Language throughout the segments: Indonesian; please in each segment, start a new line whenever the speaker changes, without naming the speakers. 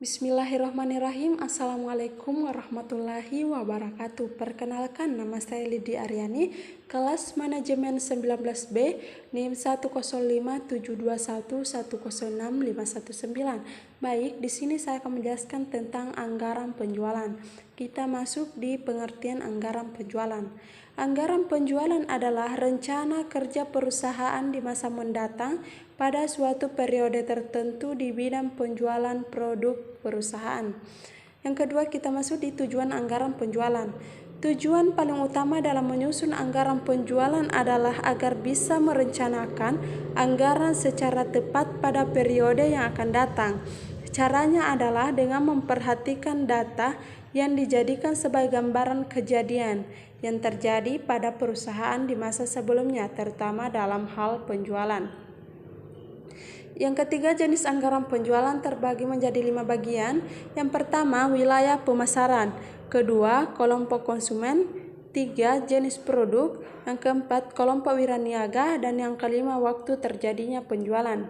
Bismillahirrahmanirrahim. Assalamualaikum warahmatullahi wabarakatuh. Perkenalkan, nama saya Lidi Aryani, kelas manajemen 19B, NIM 10572110659. Baik, di sini saya akan menjelaskan tentang anggaran penjualan. Kita masuk di pengertian anggaran penjualan. Anggaran penjualan adalah rencana kerja perusahaan di masa mendatang pada suatu periode tertentu di bidang penjualan produk perusahaan. Yang kedua, kita masuk di tujuan anggaran penjualan. Tujuan paling utama dalam menyusun anggaran penjualan adalah agar bisa merencanakan anggaran secara tepat pada periode yang akan datang. Caranya adalah dengan memperhatikan data yang dijadikan sebagai gambaran kejadian yang terjadi pada perusahaan di masa sebelumnya, terutama dalam hal penjualan. Yang ketiga, jenis anggaran penjualan terbagi menjadi 5 bagian. Yang pertama, wilayah pemasaran. Kedua, kelompok konsumen. 3, jenis produk. Yang keempat, kelompok wiraniaga. Dan yang kelima, waktu terjadinya penjualan.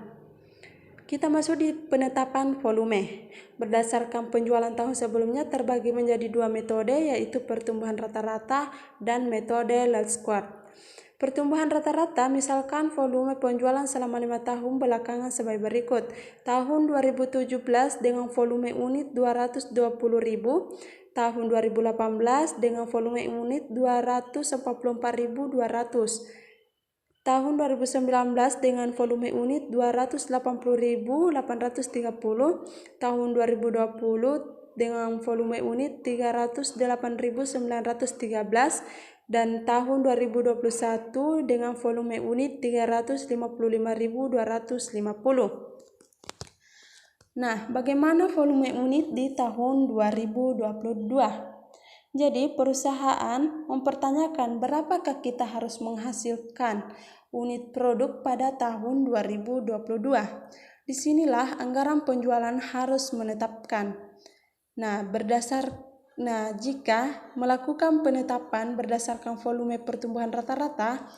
Kita masuk di penetapan volume. Berdasarkan penjualan tahun sebelumnya terbagi menjadi 2 metode, yaitu pertumbuhan rata-rata dan metode Lead Square. Pertumbuhan rata-rata misalkan volume penjualan selama 5 tahun belakangan sebagai berikut. Tahun 2017 dengan volume unit 220.000, tahun 2018 dengan volume unit 244.200. Tahun 2019 dengan volume unit 280.830, tahun 2020 dengan volume unit 308.913, dan tahun 2021 dengan volume unit 355.250. Nah, bagaimana volume unit di tahun 2022? Jadi, perusahaan mempertanyakan berapakah kita harus menghasilkan unit produk pada tahun 2022. Disinilah anggaran penjualan harus menetapkan. Jika melakukan penetapan berdasarkan volume pertumbuhan rata-rata,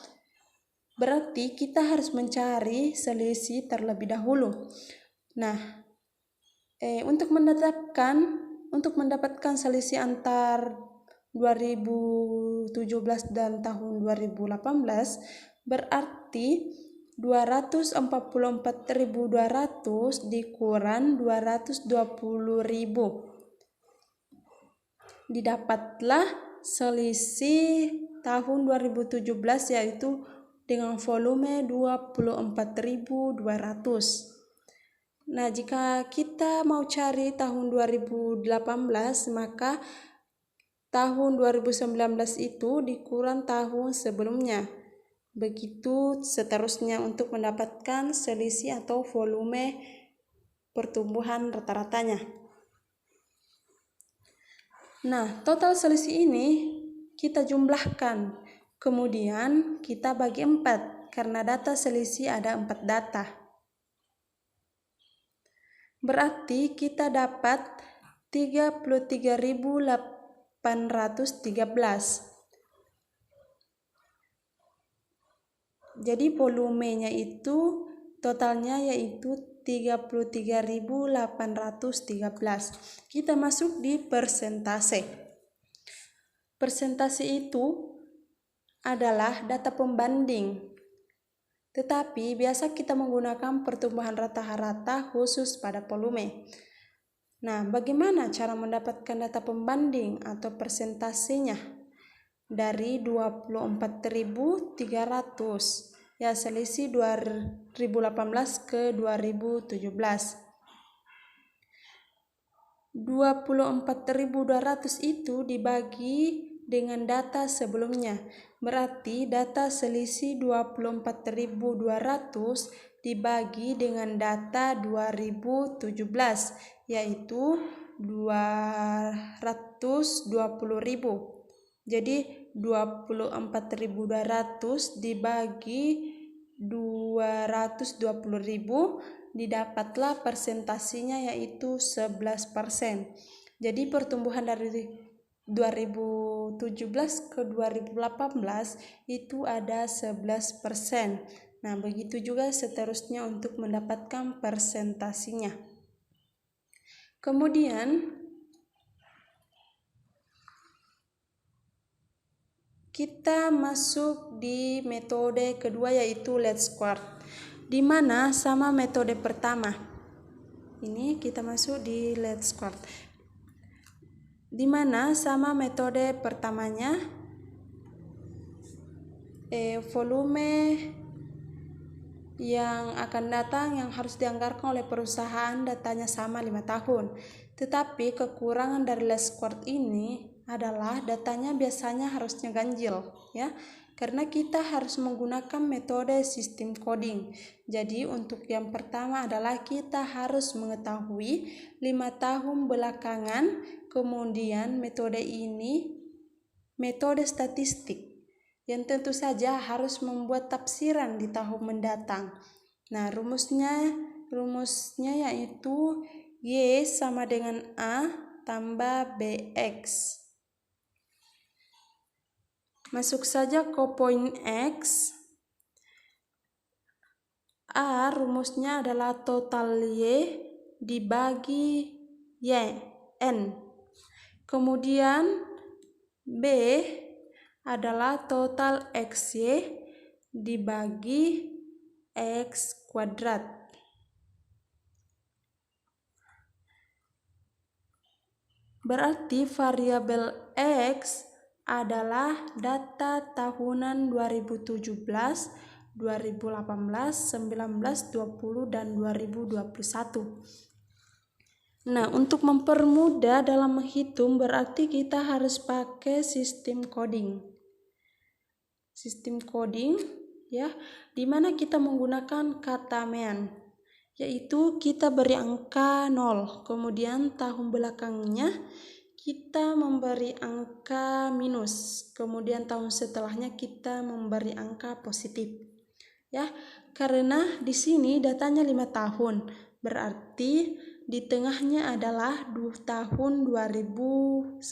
berarti kita harus mencari selisih terlebih dahulu. Untuk mendapatkan selisih antar 2017 dan tahun 2018, berarti 244.200 dikurang 220.000. Didapatlah selisih tahun 2017, yaitu dengan volume 24.200. Jika kita mau cari tahun 2018, maka tahun 2019 itu dikurang tahun sebelumnya. Begitu seterusnya untuk mendapatkan selisih atau volume pertumbuhan rata-ratanya. Total selisih ini kita jumlahkan. Kemudian kita bagi 4 karena data selisih ada 4 data. Berarti kita dapat 33.813. Jadi volumenya itu totalnya yaitu 33.813. Kita masuk di persentase. Persentase itu adalah data pembanding. Tetapi biasa kita menggunakan pertumbuhan rata-rata khusus pada volume. Bagaimana cara mendapatkan data pembanding atau persentasenya? Dari 24.300, selisih 2018 ke 2017. 24.200 itu dibagi dengan data sebelumnya. Berarti data selisih 24.200 dibagi dengan data 2017, yaitu 220.000. Jadi 24.200 dibagi 220.000, didapatlah persentasinya yaitu 11%. Jadi pertumbuhan dari 2017 ke 2018 itu ada 11%. Begitu juga seterusnya untuk mendapatkan persentasinya. Kemudian kita masuk di metode kedua, yaitu least squared, di mana sama metode pertama. Ini kita masuk di least squared, di mana sama metode pertamanya, volume yang akan datang yang harus dianggarkan oleh perusahaan datanya sama 5 tahun. Tetapi kekurangan dari least squared ini adalah datanya biasanya harusnya ganjil, ya, karena kita harus menggunakan metode sistem coding. Jadi untuk yang pertama adalah kita harus mengetahui 5 tahun belakangan, kemudian metode ini metode statistik yang tentu saja harus membuat tafsiran di tahun mendatang. Nah, rumusnya yaitu Y sama dengan A tambah BX. Masuk saja ke poin X. A rumusnya adalah total Y dibagi Y, N. Kemudian B adalah total XY dibagi X kuadrat. Berarti variabel X adalah data tahunan 2017, 2018, 19, 20, dan 2021. Nah, untuk mempermudah dalam menghitung berarti kita harus pakai sistem coding. Sistem coding, ya, di mana kita menggunakan kata mean, yaitu kita beri angka 0, kemudian tahun belakangnya kita memberi angka minus, kemudian tahun setelahnya kita memberi angka positif, ya, karena di sini datanya 5 tahun, berarti di tengahnya adalah tahun 2019.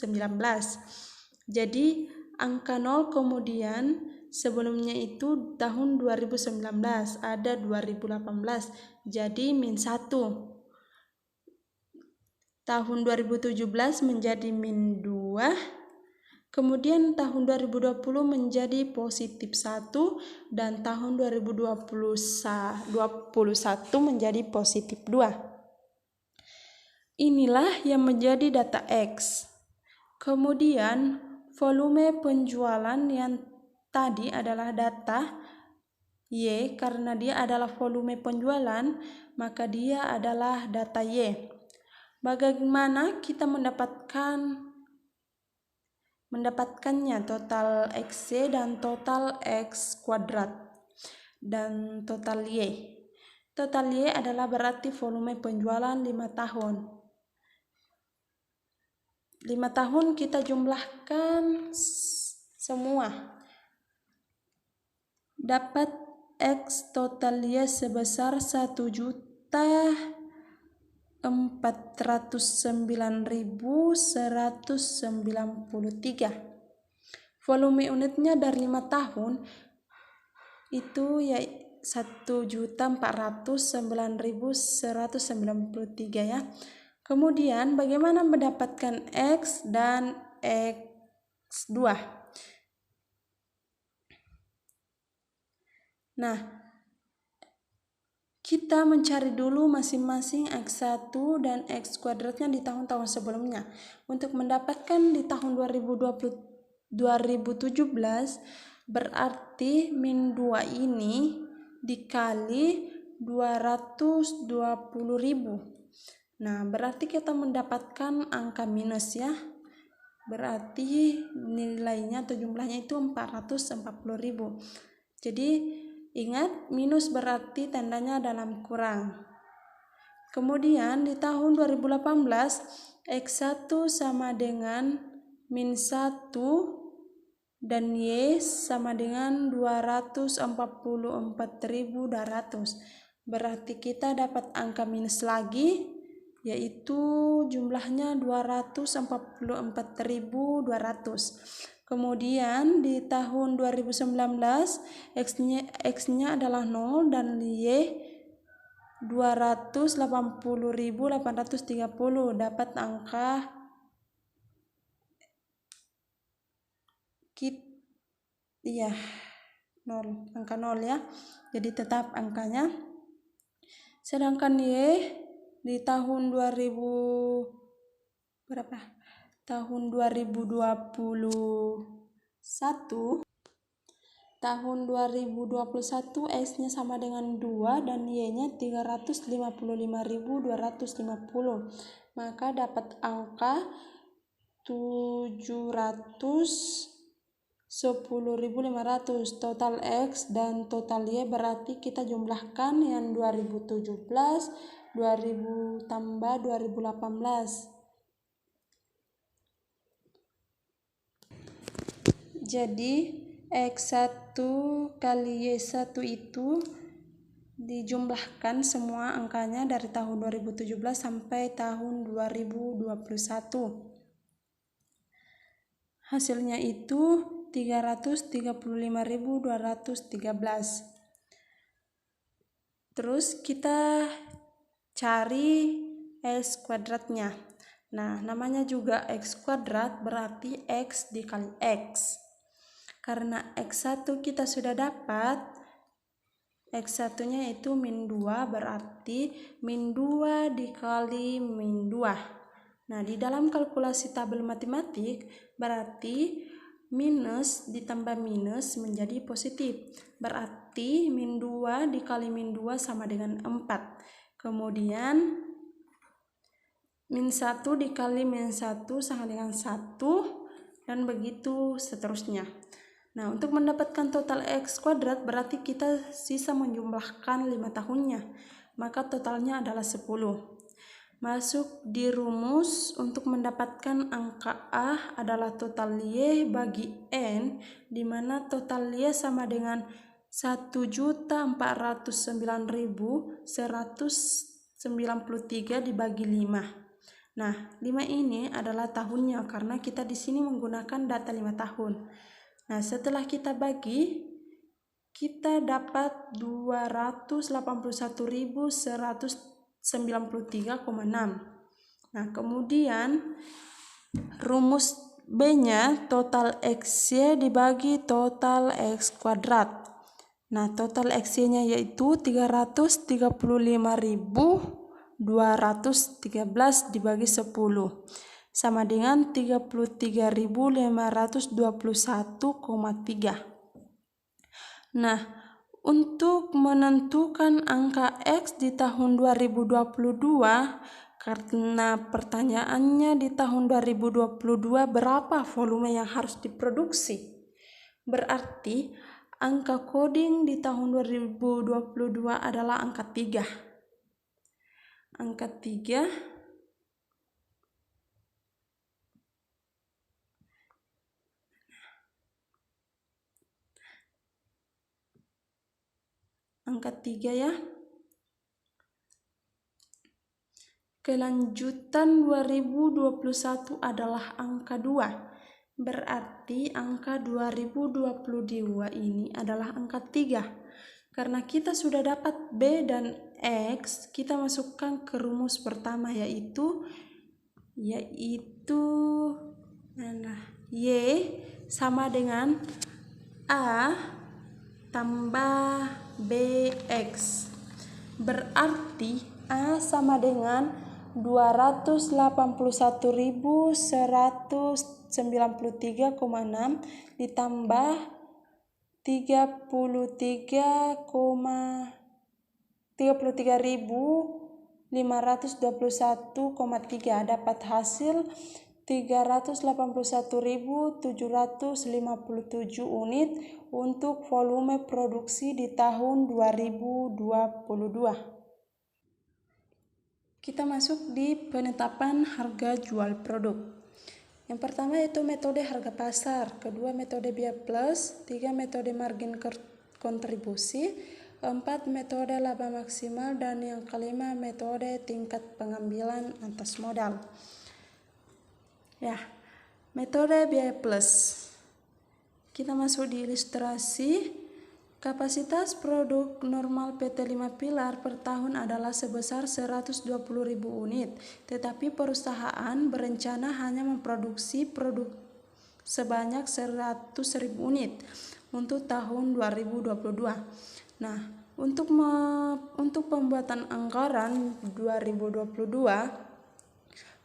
Jadi angka 0 kemudian sebelumnya itu tahun 2019, ada 2018, jadi -1. Tahun 2017 menjadi -2, kemudian tahun 2020 menjadi +1, dan tahun 2021 menjadi +2. Inilah yang menjadi data X. Kemudian volume penjualan yang tadi adalah data Y, karena dia adalah volume penjualan, maka dia adalah data Y. Bagaimana kita mendapatkannya? Total XY dan total X kuadrat dan total Y. Total Y adalah berarti volume penjualan 5 tahun. 5 tahun kita jumlahkan semua. Dapat X total Y sebesar 1.409.193. Volume unitnya dari 5 tahun itu ya 1.409.193, ya. Kemudian bagaimana mendapatkan X dan X2? Nah, kita mencari dulu masing-masing X1 dan X kuadratnya di tahun-tahun sebelumnya. Untuk mendapatkan di tahun 2017 berarti -2 ini dikali 220.000. Nah, berarti kita mendapatkan angka minus, ya. Berarti nilainya atau jumlahnya itu 440.000. Jadi ingat, minus berarti tandanya dalam kurang. Kemudian di tahun 2018 X1 sama dengan -1 dan Y sama dengan 244.200. Berarti kita dapat angka minus lagi, yaitu jumlahnya 244.200. Kemudian di tahun 2019 X-nya adalah 0 dan Y 280.830, dapat angka angka 0 ya. Jadi tetap angkanya. Sedangkan Y di tahun 2021 X-nya sama dengan 2 dan Y-nya 355.250. Maka dapat angka 710.500. Total X dan total Y berarti kita jumlahkan yang 2017, 2000 tambah 2018. Jadi X1 kali Y1 itu dijumlahkan semua angkanya dari tahun 2017 sampai tahun 2021. Hasilnya itu 335.213. Terus kita cari X kuadratnya. Nah, namanya juga X kuadrat berarti X dikali X. Karena X1 kita sudah dapat, X1-nya itu min 2 berarti min 2 dikali min 2. Nah, di dalam kalkulasi tabel matematik berarti minus ditambah minus menjadi positif. Berarti min 2 dikali min 2 sama dengan 4. Kemudian min 1 dikali min 1 sama dengan 1 dan begitu seterusnya. Nah, untuk mendapatkan total X kuadrat berarti kita sisa menjumlahkan 5 tahunnya. Maka totalnya adalah 10. Masuk di rumus untuk mendapatkan angka A adalah total Y bagi N, di mana total Y sama dengan 1.409.193 dibagi 5. Nah, 5 ini adalah tahunnya karena kita di sini menggunakan data 5 tahun. Nah, setelah kita bagi, kita dapat 281.193,6. Nah, kemudian rumus B-nya total X-Y dibagi total X kuadrat. Nah, total X-Y-nya yaitu 335.213 dibagi 10. Sama dengan 33.521,3. Nah, untuk menentukan angka X di tahun 2022, karena pertanyaannya di tahun 2022 berapa volume yang harus diproduksi, berarti angka coding di tahun 2022 adalah angka 3. Angka 3 ya. Kelanjutan 2021 adalah angka 2. Berarti angka 2022 ini adalah angka 3. Karena kita sudah dapat B dan X, kita masukkan ke rumus pertama yaitu Y sama dengan A tambah BX. Berarti A sama dengan 281.193,6 ditambah 33.521,3 dapat hasil 381.757 unit untuk volume produksi di tahun 2022. Kita masuk di penetapan harga jual produk. Yang pertama yaitu metode harga pasar, kedua metode biaya plus, 3 metode margin kontribusi, 4 metode laba maksimal, dan yang kelima metode tingkat pengambilan atas modal. Ya, metode biaya plus. Kita masuk di ilustrasi. Kapasitas produk normal PT 5 Pilar per tahun adalah sebesar 120.000 unit, tetapi perusahaan berencana hanya memproduksi produk sebanyak 100.000 unit untuk tahun 2022. Nah, untuk pembuatan anggaran 2022,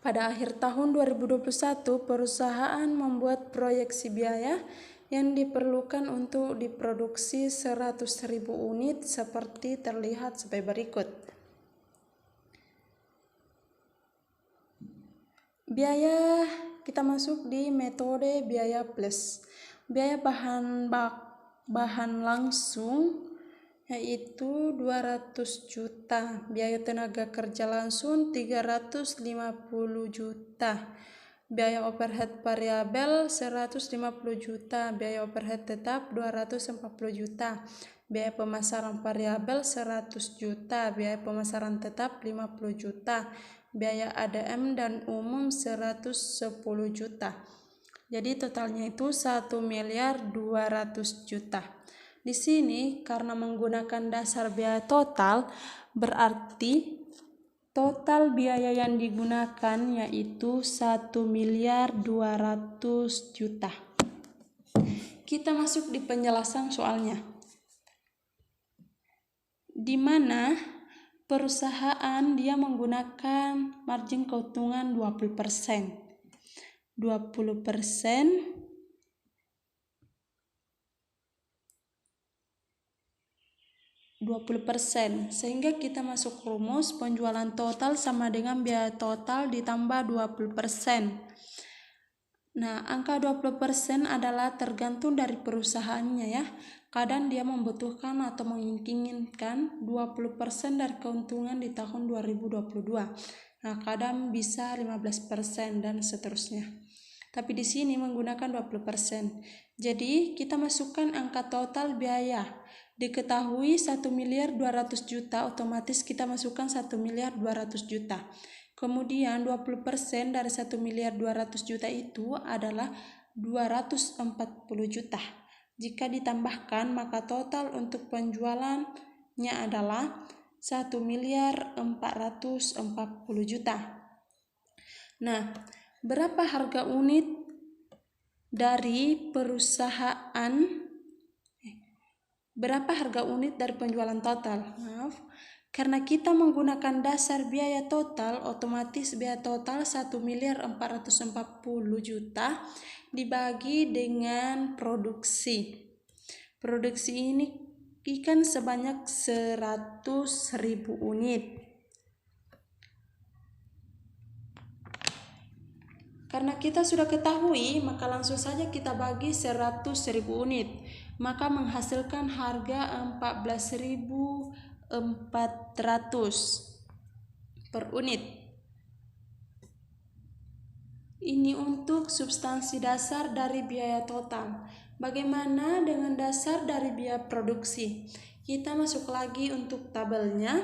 pada akhir tahun 2021, perusahaan membuat proyeksi biaya yang diperlukan untuk diproduksi 100.000 unit seperti terlihat sebagai berikut. Biaya, kita masuk di metode biaya plus. Biaya bahan langsung yaitu 200 juta, biaya tenaga kerja langsung 350 juta, biaya overhead variabel 150 juta, biaya overhead tetap 240 juta, biaya pemasaran variabel 100 juta, biaya pemasaran tetap 50 juta, biaya ADM dan umum 110 juta. Jadi totalnya itu 1.200.000.000 juta. Di sini karena menggunakan dasar biaya total, berarti total biaya yang digunakan yaitu 1.200.000.000 juta. Kita masuk di penjelasan soalnya, di mana perusahaan dia menggunakan margin keuntungan 20%. 20%, sehingga kita masuk rumus penjualan total sama dengan biaya total ditambah 20%. Nah, angka 20% adalah tergantung dari perusahaannya ya. Kadang dia membutuhkan atau menginginkan 20% dari keuntungan di tahun 2022. Nah, kadang bisa 15% dan seterusnya. Tapi di sini menggunakan 20%. Jadi, kita masukkan angka total biaya. Diketahui 1.200.000.000 juta, otomatis kita masukkan 1.200.000.000 juta. Kemudian 20% dari 1.200.000.000 juta itu adalah 240 juta. Jika ditambahkan, maka total untuk penjualannya adalah 1.440 juta. Nah, berapa harga unit dari penjualan total? Karena kita menggunakan dasar biaya total, otomatis biaya total 1.440 juta dibagi dengan produksi. Produksi ini ikan sebanyak 100.000 unit. Karena kita sudah ketahui, maka langsung saja kita bagi 100.000 unit. Maka menghasilkan harga 14.400 per unit. Ini untuk substansi dasar dari biaya total. Bagaimana dengan dasar dari biaya produksi? Kita masuk lagi untuk tabelnya.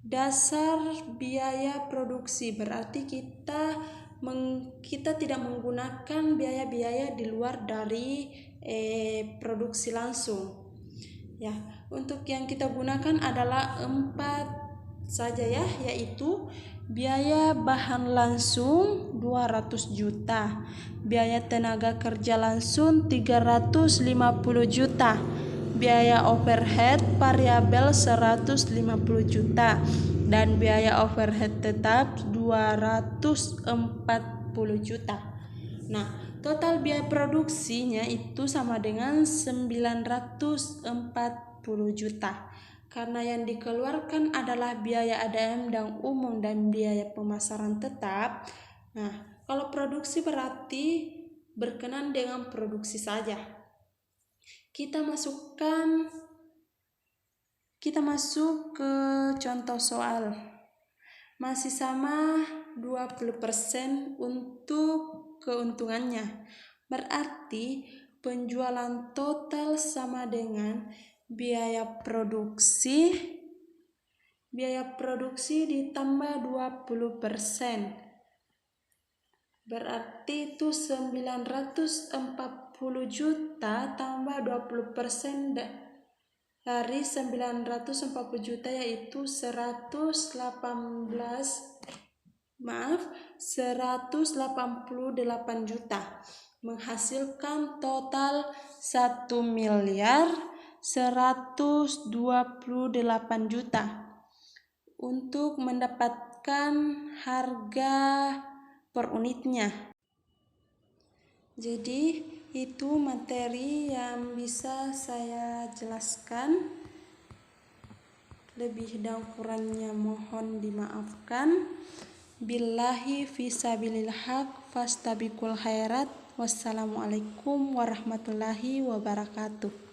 Dasar biaya produksi berarti kita tidak menggunakan biaya-biaya di luar dari produksi langsung. Ya, untuk yang kita gunakan adalah 4 saja ya, yaitu biaya bahan langsung 200 juta, biaya tenaga kerja langsung 350 juta, biaya overhead variabel 150 juta, dan biaya overhead tetap 240 juta. Nah, total biaya produksinya itu sama dengan 940 juta. Karena yang dikeluarkan adalah biaya ADM dan umum dan biaya pemasaran tetap. Nah, kalau produksi berarti berkenan dengan produksi saja. Kita masuk ke contoh soal. Masih sama 20% untuk keuntungannya. Berarti penjualan total sama dengan biaya produksi ditambah 20%. Berarti itu 940 juta tambah 20% dari 940 juta yaitu 188 juta, menghasilkan total 1.128 juta. Untuk mendapatkan harga per unitnya. Jadi itu materi yang bisa saya jelaskan. Lebih dan kurangnya mohon dimaafkan. Billahi fisabilil haq fastabiqul khairat. Wassalamualaikum warahmatullahi wabarakatuh.